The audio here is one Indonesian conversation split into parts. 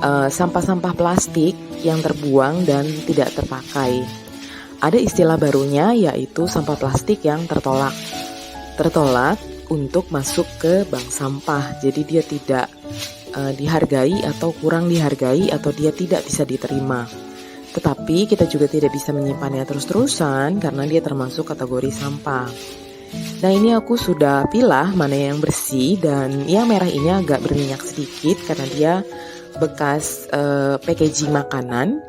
sampah-sampah plastik yang terbuang dan tidak terpakai. Ada istilah barunya yaitu sampah plastik yang tertolak. Tertolak untuk masuk ke bank sampah. Jadi dia tidak dihargai atau kurang dihargai atau dia tidak bisa diterima. Tetapi kita juga tidak bisa menyimpannya terus-terusan karena dia termasuk kategori sampah. Nah, ini aku sudah pilah mana yang bersih dan yang merah ini agak berminyak sedikit karena dia bekas packaging makanan.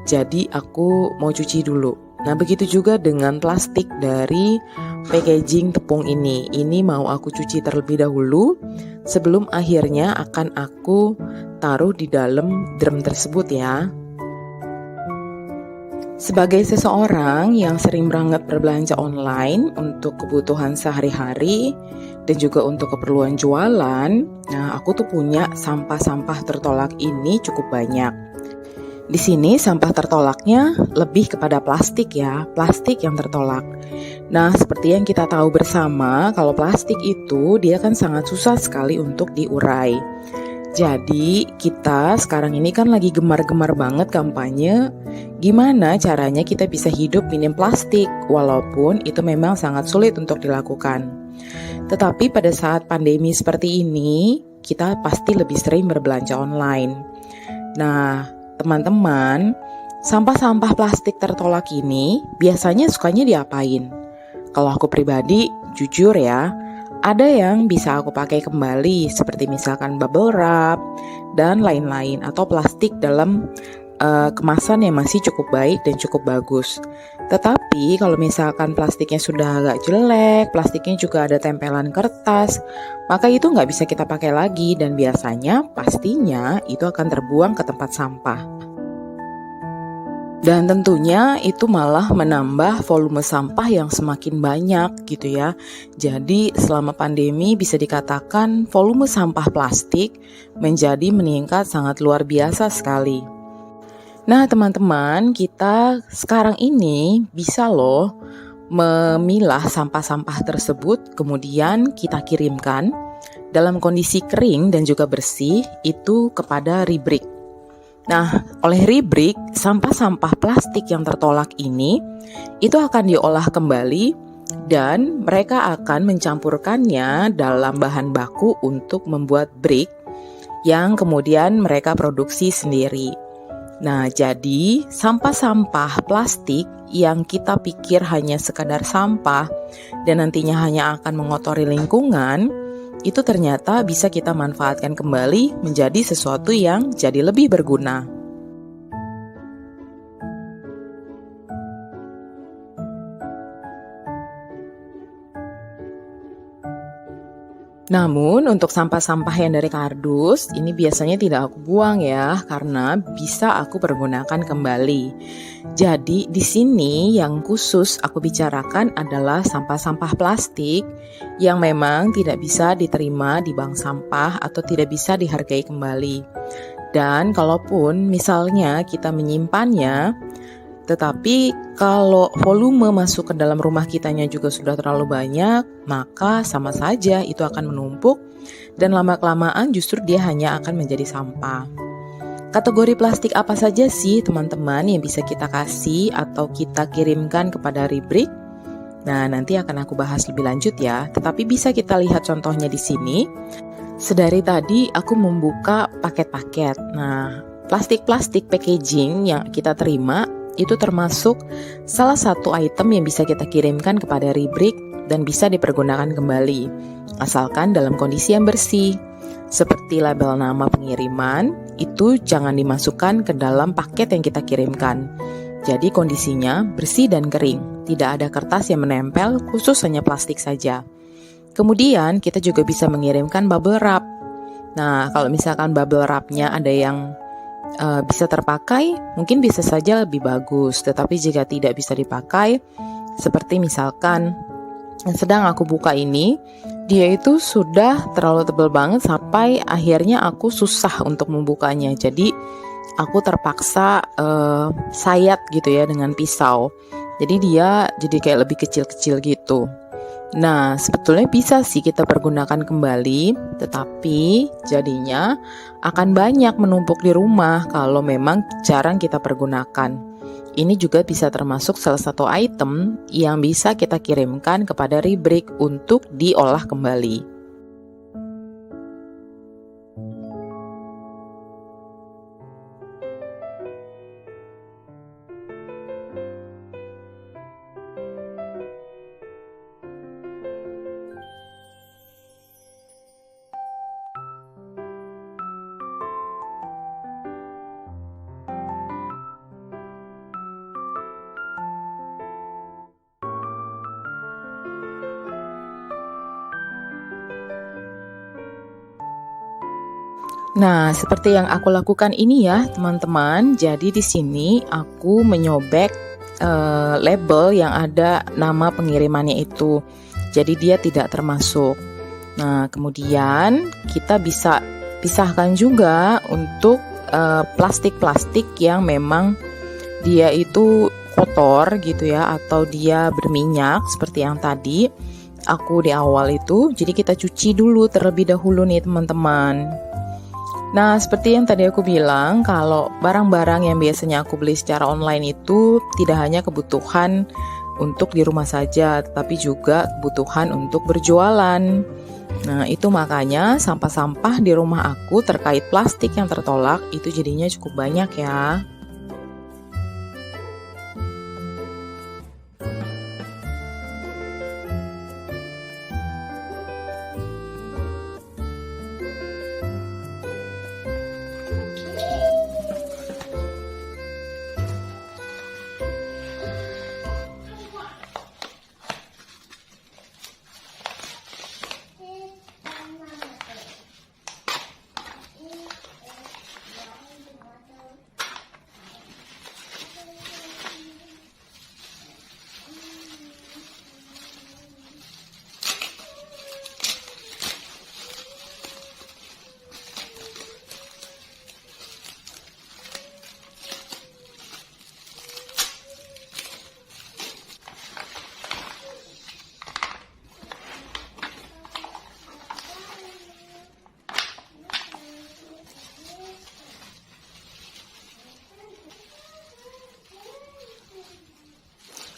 Jadi aku mau cuci dulu. Nah, begitu juga dengan plastik dari packaging tepung ini. Ini mau aku cuci terlebih dahulu sebelum akhirnya akan aku taruh di dalam drum tersebut ya. Sebagai seseorang yang sering banget berbelanja online untuk kebutuhan sehari-hari dan juga untuk keperluan jualan, nah aku tuh punya sampah-sampah tertolak ini cukup banyak. Di sini sampah tertolaknya lebih kepada plastik ya, plastik yang tertolak. Nah, seperti yang kita tahu bersama, kalau plastik itu dia kan sangat susah sekali untuk diurai. Jadi kita sekarang ini kan lagi gemar-gemar banget kampanye gimana caranya kita bisa hidup minim plastik, walaupun itu memang sangat sulit untuk dilakukan. Tetapi pada saat pandemi seperti ini, kita pasti lebih sering berbelanja online. Nah, teman-teman, sampah-sampah plastik tertolak ini biasanya sukanya diapain? Kalau aku pribadi, jujur ya, ada yang bisa aku pakai kembali seperti misalkan bubble wrap dan lain-lain atau plastik dalam kemasan yang masih cukup baik dan cukup bagus. Tetapi kalau misalkan plastiknya sudah agak jelek, plastiknya juga ada tempelan kertas, maka itu nggak bisa kita pakai lagi dan biasanya pastinya itu akan terbuang ke tempat sampah. Dan tentunya itu malah menambah volume sampah yang semakin banyak gitu ya. Jadi selama pandemi bisa dikatakan volume sampah plastik menjadi meningkat sangat luar biasa sekali. Nah teman-teman, kita sekarang ini bisa loh memilah sampah-sampah tersebut, kemudian kita kirimkan dalam kondisi kering dan juga bersih itu kepada Rubrik. Nah, oleh Rubrik, sampah-sampah plastik yang tertolak ini itu akan diolah kembali dan mereka akan mencampurkannya dalam bahan baku untuk membuat brick yang kemudian mereka produksi sendiri. Nah, jadi sampah-sampah plastik yang kita pikir hanya sekadar sampah dan nantinya hanya akan mengotori lingkungan, itu ternyata bisa kita manfaatkan kembali menjadi sesuatu yang jadi lebih berguna. Namun untuk sampah-sampah yang dari kardus, ini biasanya tidak aku buang ya, karena bisa aku pergunakan kembali. Jadi di sini yang khusus aku bicarakan adalah sampah-sampah plastik yang memang tidak bisa diterima di bank sampah atau tidak bisa dihargai kembali. Dan kalaupun misalnya kita menyimpannya, tetapi kalau volume masuk ke dalam rumah kitanya juga sudah terlalu banyak, maka sama saja itu akan menumpuk dan lama-kelamaan justru dia hanya akan menjadi sampah. Kategori plastik apa saja sih teman-teman yang bisa kita kasih atau kita kirimkan kepada Rubrik? Nah, nanti akan aku bahas lebih lanjut ya, tetapi bisa kita lihat contohnya di sini. Sedari tadi aku membuka paket-paket. Nah, plastik-plastik packaging yang kita terima itu termasuk salah satu item yang bisa kita kirimkan kepada Rubrik dan bisa dipergunakan kembali, asalkan dalam kondisi yang bersih. Seperti label nama pengiriman, itu jangan dimasukkan ke dalam paket yang kita kirimkan. Jadi kondisinya bersih dan kering, tidak ada kertas yang menempel, khusus hanya plastik saja. Kemudian kita juga bisa mengirimkan bubble wrap. Nah, kalau misalkan bubble wrapnya ada yang bisa terpakai, mungkin bisa saja lebih bagus. Tetapi jika tidak bisa dipakai, seperti misalkan yang sedang aku buka ini, dia itu sudah terlalu tebal banget sampai akhirnya aku susah untuk membukanya. Jadi aku terpaksa sayat gitu ya dengan pisau. Jadi dia jadi kayak lebih kecil-kecil gitu. Nah, sebetulnya bisa sih kita pergunakan kembali, tetapi jadinya akan banyak menumpuk di rumah kalau memang jarang kita pergunakan. Ini juga bisa termasuk salah satu item yang bisa kita kirimkan kepada Ribrik untuk diolah kembali. Nah, seperti yang aku lakukan ini ya, teman-teman. Jadi di sini aku menyobek label yang ada nama pengirimannya itu. Jadi dia tidak termasuk. Nah, kemudian kita bisa pisahkan juga untuk plastik-plastik yang memang dia itu kotor gitu ya, atau dia berminyak seperti yang tadi aku di awal itu. Jadi kita cuci dulu terlebih dahulu nih teman-teman. Nah, seperti yang tadi aku bilang, kalau barang-barang yang biasanya aku beli secara online itu tidak hanya kebutuhan untuk di rumah saja, tetapi juga kebutuhan untuk berjualan. Nah, itu makanya sampah-sampah di rumah aku terkait plastik yang tertolak itu jadinya cukup banyak ya.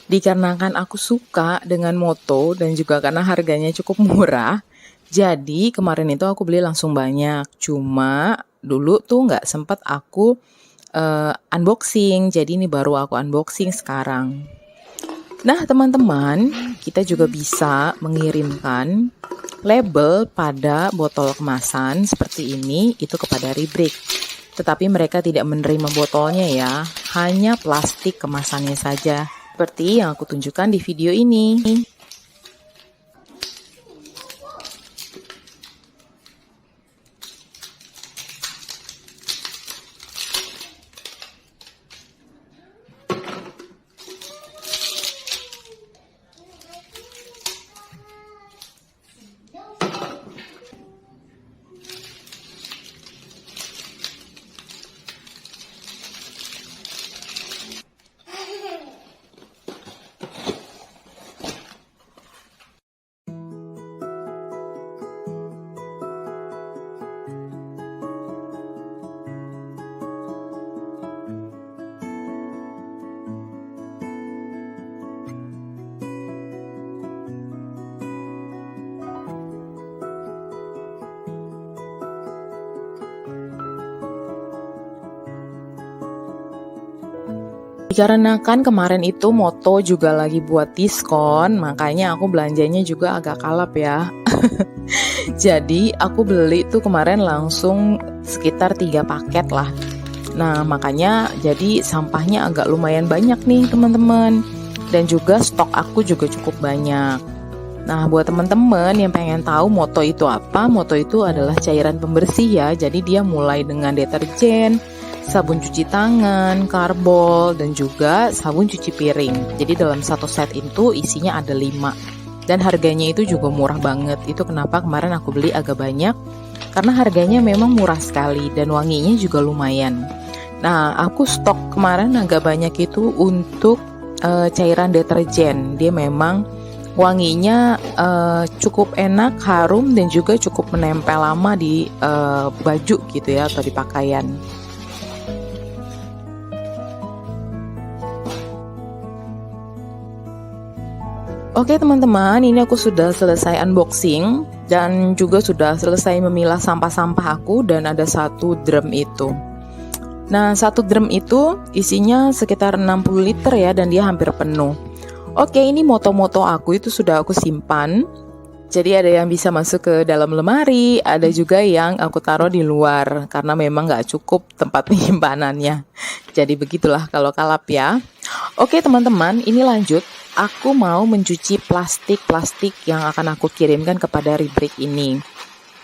Dikarenakan aku suka dengan moto dan juga karena harganya cukup murah, jadi kemarin itu aku beli langsung banyak. Cuma dulu tuh nggak sempet aku unboxing, jadi ini baru aku unboxing sekarang. Nah teman-teman, kita juga bisa mengirimkan label pada botol kemasan seperti ini itu kepada Ribrik. Tetapi mereka tidak menerima botolnya ya, hanya plastik kemasannya saja. Seperti yang aku tunjukkan di video ini. Dikarenakan kemarin itu Moto juga lagi buat diskon, makanya aku belanjanya juga agak kalap ya. Jadi aku beli tuh kemarin langsung sekitar 3 paket lah. Nah makanya jadi sampahnya agak lumayan banyak nih teman-teman. Dan juga stok aku juga cukup banyak. Nah buat teman-teman yang pengen tahu Moto itu apa, Moto itu adalah cairan pembersih ya. Jadi dia mulai dengan deterjen, sabun cuci tangan, karbol, dan juga sabun cuci piring. Jadi dalam satu set itu isinya ada 5. Dan harganya itu juga murah banget. Itu kenapa kemarin aku beli agak banyak. Karena harganya memang murah sekali dan wanginya juga lumayan. Nah aku stok kemarin agak banyak itu untuk cairan deterjen. Dia memang Wanginya cukup enak, harum, dan juga cukup menempel lama di baju gitu ya, atau di pakaian. Oke teman-teman, ini aku sudah selesai unboxing dan juga sudah selesai memilah sampah-sampah aku, dan ada satu drum itu. Nah, satu drum itu isinya sekitar 60 liter ya, dan dia hampir penuh. Oke, ini moto-moto aku itu sudah aku simpan. Jadi ada yang bisa masuk ke dalam lemari, ada juga yang aku taruh di luar karena memang nggak cukup tempat penyimpanannya. Jadi begitulah kalau kalap ya. Oke teman-teman, ini lanjut. Aku mau mencuci plastik-plastik yang akan aku kirimkan kepada Ribrik ini.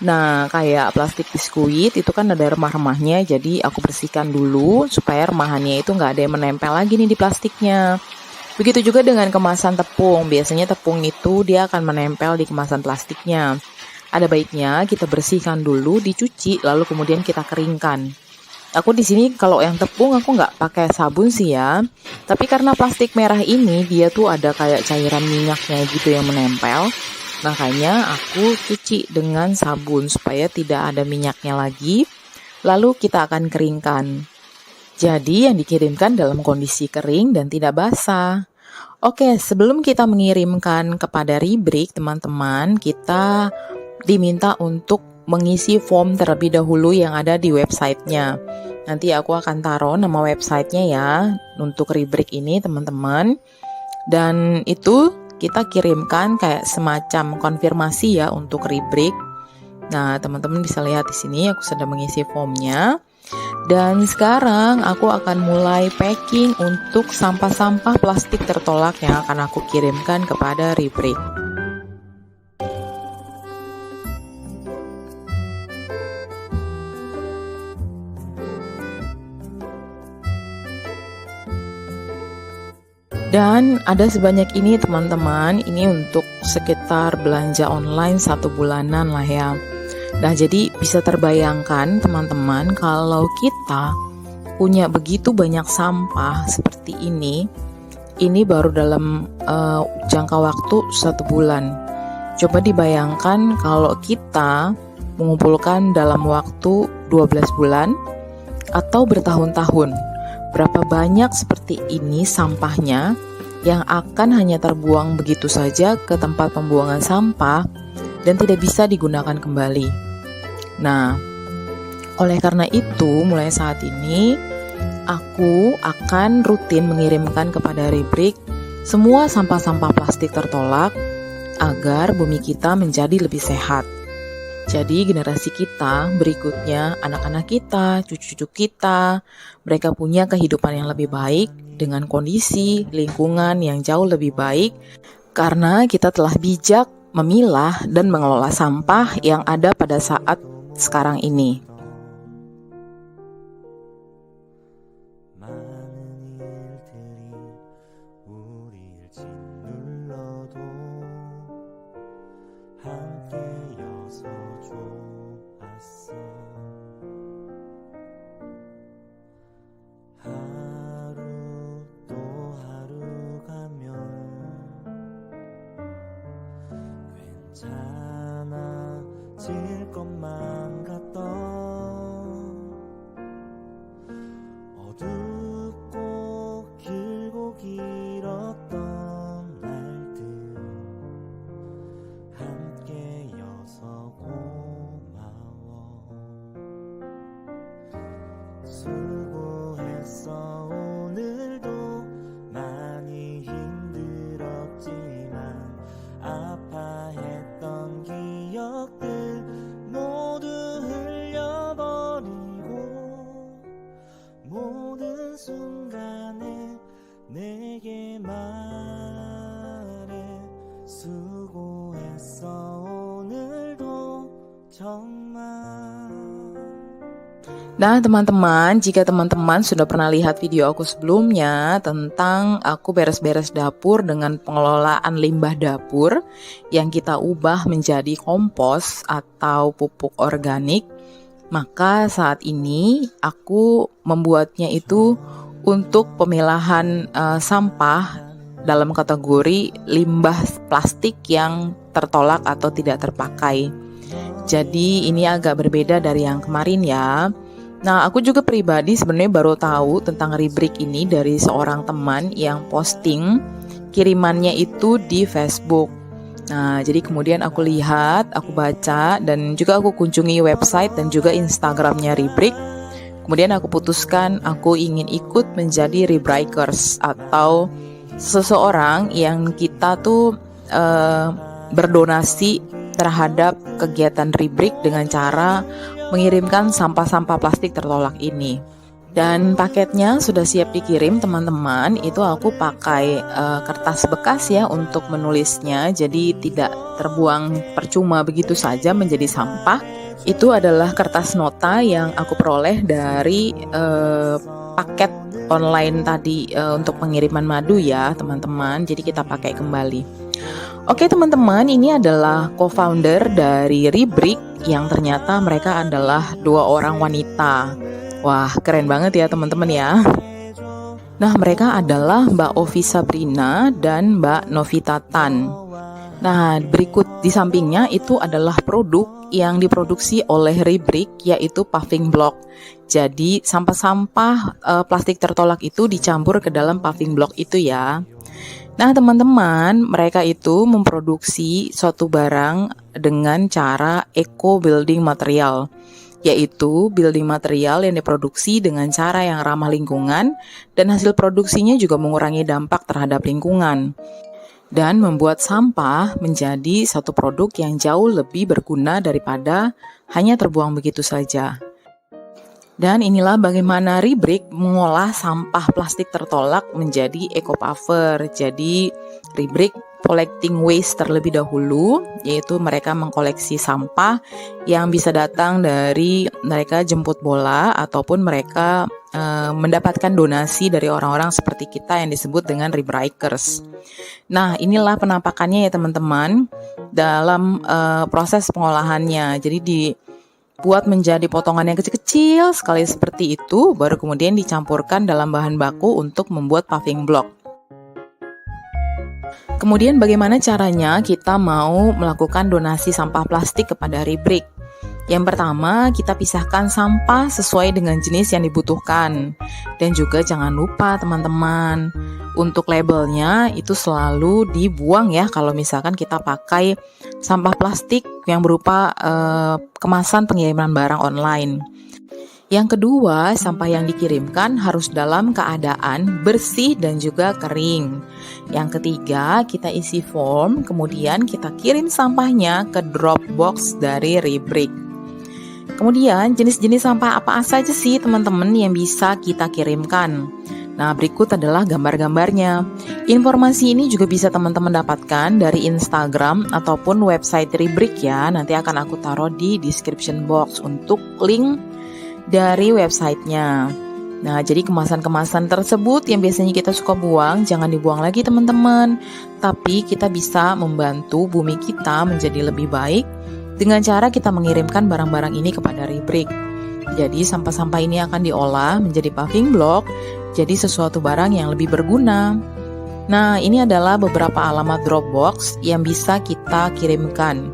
Nah, kayak plastik biskuit itu kan ada remah-remahnya, jadi aku bersihkan dulu supaya remahannya itu nggak ada yang menempel lagi nih di plastiknya. Begitu juga dengan kemasan tepung, biasanya tepung itu dia akan menempel di kemasan plastiknya. Ada baiknya kita bersihkan dulu, dicuci, lalu kemudian kita keringkan. Aku di sini kalau yang tepung aku nggak pakai sabun sih ya, tapi karena plastik merah ini dia tuh ada kayak cairan minyaknya gitu yang menempel, makanya aku cuci dengan sabun supaya tidak ada minyaknya lagi, lalu kita akan keringkan. Jadi yang dikirimkan dalam kondisi kering dan tidak basah. Oke, sebelum kita mengirimkan kepada Ribrik, teman-teman, kita diminta untuk mengisi form terlebih dahulu yang ada di websitenya. Nanti aku akan taruh nama websitenya ya untuk Ribrik ini teman-teman. Dan itu kita kirimkan kayak semacam konfirmasi ya untuk Ribrik. Nah teman-teman bisa lihat di sini aku sedang mengisi formnya. Dan sekarang aku akan mulai packing untuk sampah-sampah plastik tertolak yang akan aku kirimkan kepada Ribrik. Dan ada sebanyak ini teman-teman, ini untuk sekitar belanja online 1 bulanan lah ya. Nah jadi bisa terbayangkan teman-teman kalau kita punya begitu banyak sampah seperti ini baru dalam jangka waktu 1 bulan. Coba dibayangkan kalau kita mengumpulkan dalam waktu 12 bulan atau bertahun-tahun. Berapa banyak seperti ini sampahnya yang akan hanya terbuang begitu saja ke tempat pembuangan sampah dan tidak bisa digunakan kembali. Nah, oleh karena itu mulai saat ini aku akan rutin mengirimkan kepada Ribrik semua sampah-sampah plastik tertolak agar bumi kita menjadi lebih sehat. Jadi generasi kita berikutnya, anak-anak kita, cucu-cucu kita, mereka punya kehidupan yang lebih baik dengan kondisi lingkungan yang jauh lebih baik karena kita telah bijak memilah dan mengelola sampah yang ada pada saat sekarang ini. 괜찮아질 것만 같던 어둡고 길고 길었던 날들 함께여서 고마워 수고했어 오늘도 많이 힘들었지만 아파했던 기억들 모두 흘려버리고 모든 순간에 내게 말해 수고했어 오늘도 정말. Nah teman-teman, jika teman-teman sudah pernah lihat video aku sebelumnya tentang aku beres-beres dapur dengan pengelolaan limbah dapur yang kita ubah menjadi kompos atau pupuk organik, maka saat ini aku membuatnya itu untuk pemilahan sampah dalam kategori limbah plastik yang tertolak atau tidak terpakai. Jadi ini agak berbeda dari yang kemarin ya. Nah, aku juga pribadi sebenarnya baru tahu tentang Rebrick ini dari seorang teman yang posting kirimannya itu di Facebook. Nah, jadi kemudian aku lihat, aku baca, dan juga aku kunjungi website dan juga Instagramnya Rebrick. Kemudian aku putuskan aku ingin ikut menjadi Rebrickers atau seseorang yang kita tuh berdonasi terhadap kegiatan Rebrick dengan cara mengirimkan sampah-sampah plastik tertolak ini. Dan paketnya sudah siap dikirim teman-teman. Itu aku pakai kertas bekas ya untuk menulisnya, jadi tidak terbuang percuma begitu saja menjadi sampah. Itu adalah kertas nota yang aku peroleh dari paket online tadi untuk pengiriman madu ya teman-teman. Jadi kita pakai kembali. Oke teman-teman, ini adalah co-founder dari Rebrick yang ternyata mereka adalah 2 orang wanita. Wah, keren banget ya teman-teman ya. Nah, mereka adalah Mbak Ovi Sabrina dan Mbak Novita Tan. Nah, berikut di sampingnya itu adalah produk yang diproduksi oleh Rebrick, yaitu paving block. Jadi, sampah-sampah plastik tertolak itu dicampur ke dalam paving block itu ya. Nah, teman-teman, mereka itu memproduksi suatu barang dengan cara eco building material, yaitu building material yang diproduksi dengan cara yang ramah lingkungan dan hasil produksinya juga mengurangi dampak terhadap lingkungan dan membuat sampah menjadi satu produk yang jauh lebih berguna daripada hanya terbuang begitu saja. Dan inilah bagaimana Rebrick mengolah sampah plastik tertolak menjadi eco paver. Jadi Rebrick collecting waste terlebih dahulu, yaitu mereka mengkoleksi sampah yang bisa datang dari mereka jemput bola ataupun mereka mendapatkan donasi dari orang-orang seperti kita yang disebut dengan Rebrickers. Nah, inilah penampakannya ya teman-teman dalam proses pengolahannya. Jadi dibuat menjadi potongan yang kecil-kecil sekali seperti itu, baru kemudian dicampurkan dalam bahan baku untuk membuat paving block. Kemudian bagaimana caranya kita mau melakukan donasi sampah plastik kepada Rebrick? Yang pertama, kita pisahkan sampah sesuai dengan jenis yang dibutuhkan. Dan juga jangan lupa teman-teman, untuk labelnya itu selalu dibuang ya kalau misalkan kita pakai sampah plastik yang berupa kemasan pengiriman barang online. Yang kedua, sampah yang dikirimkan harus dalam keadaan bersih dan juga kering. Yang ketiga, kita isi form, kemudian kita kirim sampahnya ke drop box dari Rebrick. Kemudian, jenis-jenis sampah apa saja sih teman-teman yang bisa kita kirimkan? Nah, berikut adalah gambar-gambarnya. Informasi ini juga bisa teman-teman dapatkan dari Instagram ataupun website Rebrick ya. Nanti akan aku taruh di description box untuk link dari websitenya. Nah, jadi kemasan-kemasan tersebut yang biasanya kita suka buang, jangan dibuang lagi teman-teman. Tapi kita bisa membantu bumi kita menjadi lebih baik dengan cara kita mengirimkan barang-barang ini kepada Rebrick. Jadi sampah-sampah ini akan diolah menjadi paving block, jadi sesuatu barang yang lebih berguna. Nah, ini adalah beberapa alamat Dropbox yang bisa kita kirimkan.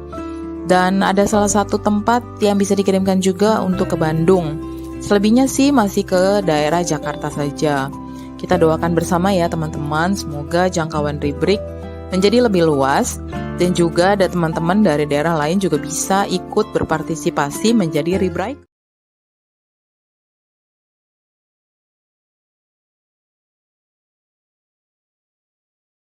Dan ada salah satu tempat yang bisa dikirimkan juga untuk ke Bandung. Selebihnya sih masih ke daerah Jakarta saja. Kita doakan bersama ya teman-teman, semoga jangkauan Rebrick menjadi lebih luas dan juga ada teman-teman dari daerah lain juga bisa ikut berpartisipasi menjadi Rebrick.